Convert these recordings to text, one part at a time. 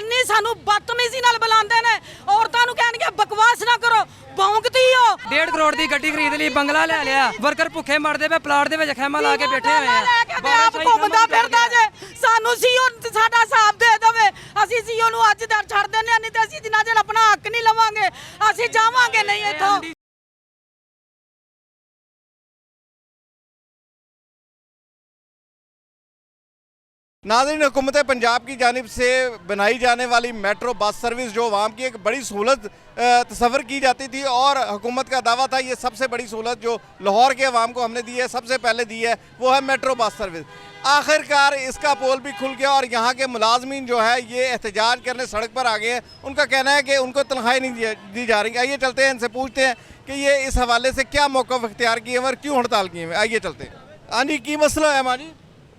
ਇੰਨੀ ਸਾਨੂੰ ਬਦਤਮੀਜ਼ੀ ਨਾਲ ਬੁਲਾਉਂਦੇ ਨੇ। ਔਰਤਾਂ ਨੂੰ ਕਹਿਣਗੇ ਬਕਵਾਸ ਨਾ ਕਰੋ, ਭੌਂਕਦੀ ਹੋ। 1.5 ਕਰੋੜ ਦੀ ਗੱਡੀ ਖਰੀਦ ਲਈ, ਬੰਗਲਾ ਲੈ ਲਿਆ, ਵਰਕਰ ਭੁੱਖੇ ਮਰਦੇ ਪਏ, ਪਲਾਟ ਦੇ ਵਿੱਚ ਖੈਮਾ ਲਾ ਕੇ ਬੈਠੇ ਹੋਏ ਆ। ਆਪ ਘੁੰਮਦਾ ਫਿਰਦਾ ਜੇ, ਸਾਨੂੰ ਸੀਓ ਸਾਡਾ ਸਾਥ ਦੇ ਦੇਵੇ। ਅਸੀਂ ਸੀਓ ਨੂੰ ਅੱਜ ਦਾ ਛੱਡ ਦਿੰਦੇ ਹਾਂ, ਨਹੀਂ ਤੇ ਅਸੀਂ ਜਿੰਨਾ ਚਿਰ ਆਪਣਾ ਹੱਕ ਨਹੀਂ ਲਵਾਂਗੇ ਅਸੀਂ ਜਾਵਾਂਗੇ ਨਹੀਂ ਇੱਥੋਂ। नाज़रीन, हुकूमत पंजाब की जानिब से बनाई जाने वाली मेट्रो बस सर्विस जो आवाम की एक बड़ी सहूलत तस्वर की जाती थी और हुकूमत का दावा था ये सबसे बड़ी सहूलत जो लाहौर के अवाम को हमने दी है, सबसे पहले दी है, वो है मेट्रो बस सर्विस। आखिरकार इसका पोल भी खुल गया और यहाँ के मुलाजमीन जो है ये एहतजाज करने सड़क पर आ गए हैं। उनका कहना है कि उनको तनख्वाही नहीं दी जा रही। आइए चलते हैं, इनसे पूछते हैं कि ये इस हवाले से क्या मौक़िफ़ इख्तियार किए हैं और क्यों हड़ताल किए हैं। आइए चलते हैं। हाँ जी, की मसला है माँ जी?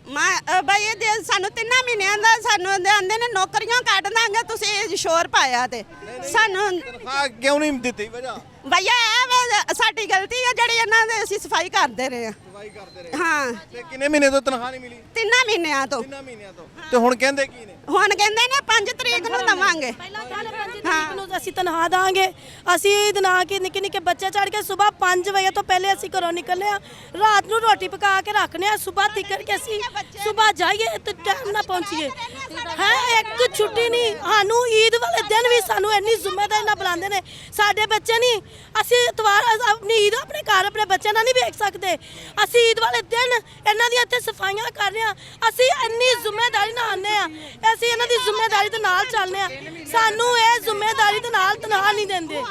मैं भाई ये सानू 3 महीनों का सानू आंदे ने नौकरियां कट देंगे, तुसीं शोर पाया ते सानू तनख्वाह क्यों नहीं दी? वजह भैया साडी गलती है जड़ी इन्हां दे असीं सफाई करदे रहे सफाई करते रहे। हाँ ते किन्ने महीने तो तनख्वाह नहीं मिली? 3 महीनों तो 3 महीने तो ते हुण कहंदे की ने? हुण कहंदे ने 5 तरीक नूं दवांगे। ਅਸੀਂ ਤਨਖਾਹ ਦਾਂਗੇ। ਅਸੀਂ ਦਿਨਾ ਕੇ ਨਿੱਕੇ ਨਿੱਕੇ ਬੱਚੇ ਚੜ ਕੇ ਸਵੇਰ 5 ਵਜੇ ਤੋਂ ਪਹਿਲੇ ਅਸੀਂ ਘਰੋਂ ਨਿਕਲਨੇ ਆ, ਰਾਤ ਨੂੰ ਰੋਟੀ ਪਕਾ ਕੇ ਰੱਖਨੇ ਆ, ਸਵੇਰ ਤੱਕ ਕੇ ਅਸੀਂ ਸਵੇਰ ਜਾਈਏ ਤੇ ਟਾਈਮ ਨਾਲ ਪਹੁੰਚੀਏ। ਹੈ ਇੱਕ ਛੁੱਟੀ ਨਹੀਂ ਸਾਨੂੰ, ਈਦ ਵਾਲੇ ਦਿਨ ਵੀ ਸਾਨੂੰ ਇੰਨੀ ਜ਼ਿੰਮੇਵਾਰੀ ਨਾਲ ਬੁਲਾਉਂਦੇ ਨੇ। ਸਾਡੇ ਬੱਚੇ ਨਹੀਂ, ਅਸੀਂ ਇਤਵਾਰ ਆਪਣੀ ਈਦ ਆਪਣੇ ਘਰ ਆਪਣੇ ਬੱਚਿਆਂ ਨਾਲ ਨਹੀਂ ਵੇਖ ਸਕਦੇ। ਅਸੀਂ ਈਦ ਵਾਲੇ ਦਿਨ ਇਹਨਾਂ ਦੀਆਂ ਇੱਥੇ ਸਫਾਈਆਂ ਕਰ ਰਹੇ ਆ। ਅਸੀਂ ਇੰਨੀ ਜ਼ਿੰਮੇਵਾਰੀ ਨਾਲ ਆਉਂਦੇ ਆ, ਅਸੀਂ ਇਹਨਾਂ ਦੀ ਜ਼ਿੰਮੇਵਾਰੀ ਦੇ ਨਾਲ ਚੱਲਨੇ ਆ। ਸਾਨੂੰ ਇਹ ਜ਼ਿੰਮੇਵਾਰੀ ਦੇ ਨਾਲ ਤਨਖਾਹ ਨਹੀਂ ਦਿੰਦੇ।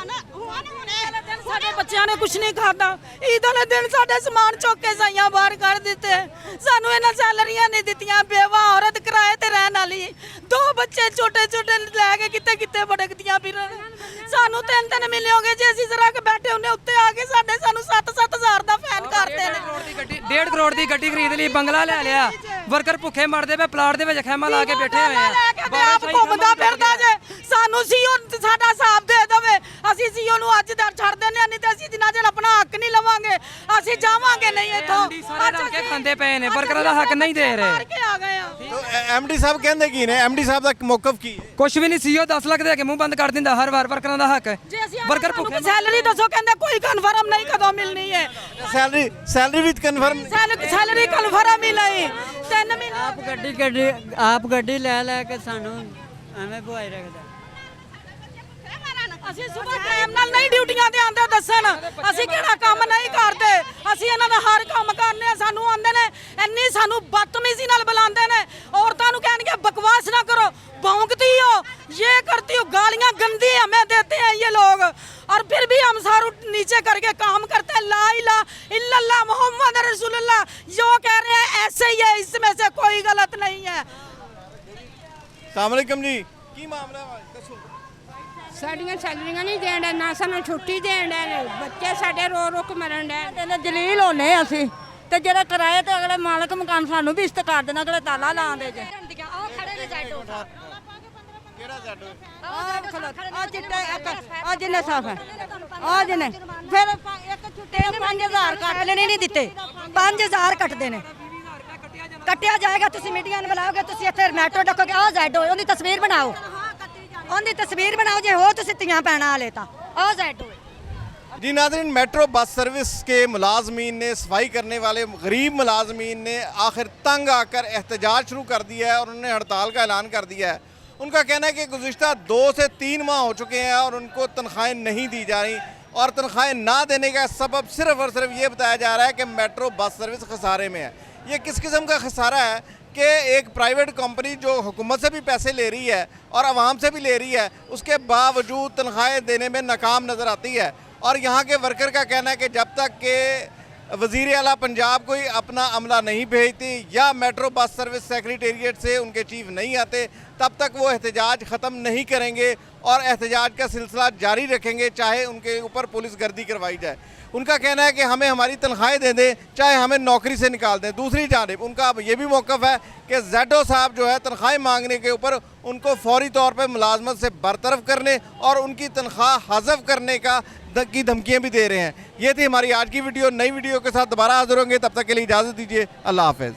ਸਾਡੇ ਬੱਚਿਆਂ ਨੇ ਕੁਝ ਨਹੀਂ ਖਾਦਾ। ਈਦ ਵਾਲੇ ਦਿਨ ਸਾਡੇ ਸਮਾਨ ਚੁੱਕ ਕੇ ਸਾਈਆਂ ਬਾਹਰ ਕੱਢ ਦਿੱਤੇ। ਸਾਨੂੰ ਇਹਨਾਂ ਸੈਲਰੀਆਂ ਨਹੀਂ ਦਿੱਤੀਆਂ। ਬੇਵਾ ਔਰਤ ਕਿਰਾਏ ਤੇ ਰਹਿਣ ਵਾਲੀ, 2 ਬੱਚੇ ਛੋਟੇ ਛੋਟੇ ਲੈ ਕੇ ਕਿਤੇ ਕਿਤੇ ਭਟਕਦੀਆਂ ਫਿਰਨ। ਸਾਨੂੰ 3 ਮਹੀਨੇ ਹੋ ਗਏ ਜੇ ਅਸੀਂ ਜ਼ਰਾ ਕੇ ਬੈਠੇ ਹੁੰਨੇ, ਉੱਤੇ ਆ ਕੇ ਸਾਨੂੰ 7-7 ਹਜ਼ਾਰ ਦਾ ਫੈਨ ਕਰਦੇ ਨੇ। 1.5 ਕਰੋੜ ਦੀ ਗੱਡੀ ਖਰੀਦ ਲਈ, ਬੰਗਲਾ ਲੈ ਲਿਆ, ਵਰਕਰ ਭੁੱਖੇ ਮਰਦੇ ਪਏ, ਪਲਾਟ ਦੇ ਵਿੱਚ ਖੈਮਾ ਲਾ ਕੇ ਬੈਠੇ ਹੋਏ ਆ। ਆਪ ਘੁੰਮਦਾ ਫਿਰਦਾ ਜੇ, ਸਾਨੂੰ ਸੀਓ ਸਾਡਾ ਸਾਥ ਦੇ ਦੇਵੇ। ਅਸੀਂ ਸੀਓ ਨੂੰ ਅੱਜ ਦਾ ਛੱਡ ਦਿੰਦੇ ਹਾਂ, ਨਹੀਂ ਤੇ ਅਸੀਂ ਜਿੰਨਾ ਚਿਰ ਆਪਣਾ ਹੱਕ ਨਹੀਂ ਲਵਾਂਗੇ ਅਸੀਂ ਜਾਵਾਂਗੇ ਨਹੀਂ ਇੱਥੋਂ। ਸਾਰੇ ਰਲ ਕੇ ਖਾਂਦੇ ਪਏ ਨੇ, ਵਰਕਰਾਂ ਦਾ ਹੱਕ ਨਹੀਂ ਦੇ ਰਹੇ। ਕੇ ਆ ਗਏ ਆ। तो MD साहब कहंदे की ने? MD साहब दा मौक़िफ़ की है? ਕੁਛ ਵੀ ਨਹੀਂ, ਸੀਓ 10 ਲੱਖ ਦੇ ਕੇ ਮੂੰਹ ਬੰਦ ਕਰ ਦਿੰਦਾ ਹਰ ਵਾਰ। ਵਰਕਰਾਂ ਦਾ ਹੱਕ ਹੈ, ਵਰਕਰ ਭੁੱਖੇ ਸੈਲਰੀ ਦੱਸੋ, ਕਹਿੰਦੇ ਕੋਈ ਕਨਫਰਮ ਨਹੀਂ ਕਦੋਂ ਮਿਲਣੀ ਹੈ। सैलरी भी कन्फर्म? ਸੈਲਰੀ ਕਨਫਰਮ ਹੀ ਨਹੀਂ। 3 ਮਹੀਨੇ ਆਪ ਗੱਡੀ ਲੈ ਕੇ ਸਾਨੂੰ ਐਵੇਂ ਭੁਆਈ ਰੱਖਦਾ। ਅਸੀਂ ਸਵੇਰ ਟਾਈਮ ਨਾਲ ਨਹੀਂ ਡਿਊਟੀਆਂ ਤੇ ਆਂਦੇ ਦੱਸਣ ਅਸੀਂ ਕਿਹੜਾ ਕੰਮ ਨਹੀਂ ਕਰਦੇ। ਅਸੀਂ ਇਹਨਾਂ ਦਾ ਹਰ ਕੰਮ ਕਰਨੇ ਆ। ਸਾਨੂੰ ਆਂਦੇ ਨੇ ਇੰਨੀ ਸਾਨੂੰ ਬਦਤਮੀਜ਼ੀ ਨਾਲ ਬੁਲਾਉਂਦੇ ਨੇ। ਔਰਤਾਂ ਨੂੰ ਕਹਿਣਗੇ बकवास ना करो, भौंकती हो, ये करती हो, गालियां गंदी हमें देते हैं ये लोग। और फिर भी हम सारू नीचे करके काम करते हैं। ला इलाहा इल्लल्लाह मोहम्मद रसूलुल्लाह जो कह रहे हैं ऐसे ही है, इसमें से कोई गलत नहीं है। अस्सलाम वालेकुम जी, की मामला है दसो? ਸਾਡੀਆਂ ਸੈਲਰੀਆਂ ਨਹੀਂ ਦੇਣ ਦੇ, ਨਾ ਸਾਨੂੰ ਛੁੱਟੀ ਦੇਣ ਦੇ, ਬੱਚੇ ਸਾਡੇ ਰੋ ਰੋ ਕੇ ਮਰਨ ਦੇ। ਇਹਨੇ ਜਲੀਲ ਹੋਨੇ ਅਸੀਂ ਤੇ ਜਿਹੜਾ ਕਿਰਾਏ ਤੇ ਅਗਲੇ ਮਾਲਕ ਮਕਾਨ ਸਾਨੂੰ ਵੀ ਇਸਤ ਕਰ ਦੇਣਾ, ਅਗਲੇ ਤਾਲਾ ਲਾਉਂਦੇ ਜੇ। ਉਹ ਖੜੇ ਨੇ ਜੈਟੋ ਕਿਹੜਾ ਜਾਡੋ? ਆ ਚਿੱਟੇ ਆ ਜਿੰਨੇ ਸਾਫ ਹੈ ਆ ਜਿੰਨੇ ਫਿਰ ਇੱਕ ਛੁੱਟੇ 5000 ਕੱਟ ਲੈਣੇ ਨਹੀਂ ਦਿੱਤੇ। 5000 ਕੱਟਦੇ ਨੇ, ਕੱਟਿਆ ਜਾਏਗਾ। ਤੁਸੀਂ ਮੀਡੀਆ ਨੂੰ ਬੁਲਾਓਗੇ, ਤੁਸੀਂ ਇੱਥੇ ਮੈਟਰੋ ਡੱਕੋਗੇ। ਆ ਜ਼ੈਡੋ, ਉਹਦੀ ਤਸਵੀਰ ਬਣਾਓ, ਉਹਦੀ ਤਸਵੀਰ ਬਣਾਓ ਜੇ ਹੋ ਤੁਸੀਂ ਧੀਆਂ ਪੈਣਾ ਵਾਲੇ ਤਾਂ। ਆ ਜ਼ੈਡੋ जी नाज़रीन, मेट्रो बस सर्विस के मुलाजमीन ने, सफाई करने वाले गरीब मुलाजमीन ने आखिर तंग आकर एहतजाज शुरू कर दिया है और उन्होंने हड़ताल का ऐलान कर दिया है। उनका कहना है कि गुज़िश्ता 2 से 3 माह हो चुके हैं और उनको तनख्वाहें नहीं दी जा रही और तनख्वाहें ना देने का सबब सिर्फ़ और सिर्फ ये बताया जा रहा है कि मेट्रो बस सर्विस खसारे में है। ये किस किस्म का खसारा है कि एक प्राइवेट कंपनी जो हुकूमत से भी पैसे ले रही है और आवाम से भी ले रही है, उसके बावजूद तनख्वाहें देने में नाकाम नज़र आती है। और यहाँ के वर्कर का कहना है कि जब तक के वज़ीर आला पंजाब कोई अपना अमला नहीं भेजती या मेट्रो बस सर्विस सेक्रेटेरिएट से उनके चीफ नहीं आते, तब तक वो एहतजाज ख़त्म नहीं करेंगे और एहतजाज का सिलसिला जारी रखेंगे, चाहे उनके ऊपर पुलिस गर्दी करवाई जाए। उनका कहना है कि हमें हमारी तनख्वाहें दे दें, चाहे हमें नौकरी से निकाल दें। दूसरी जानिब उनका अब ये भी मौक़िफ़ है कि ज़ैडो साहब जो है तनख्वाहें मांगने के ऊपर उनको फ़ौरी तौर पर मुलाजमत से बरतरफ करने और उनकी तनख्वाह हज़फ करने की धमकियाँ भी दे रहे हैं। ये थी हमारी आज की वीडियो। नई वीडियो के साथ दोबारा हाज़िर होंगे, तब तक के लिए इजाज़त दीजिए। अल्लाह हाफ़िज़।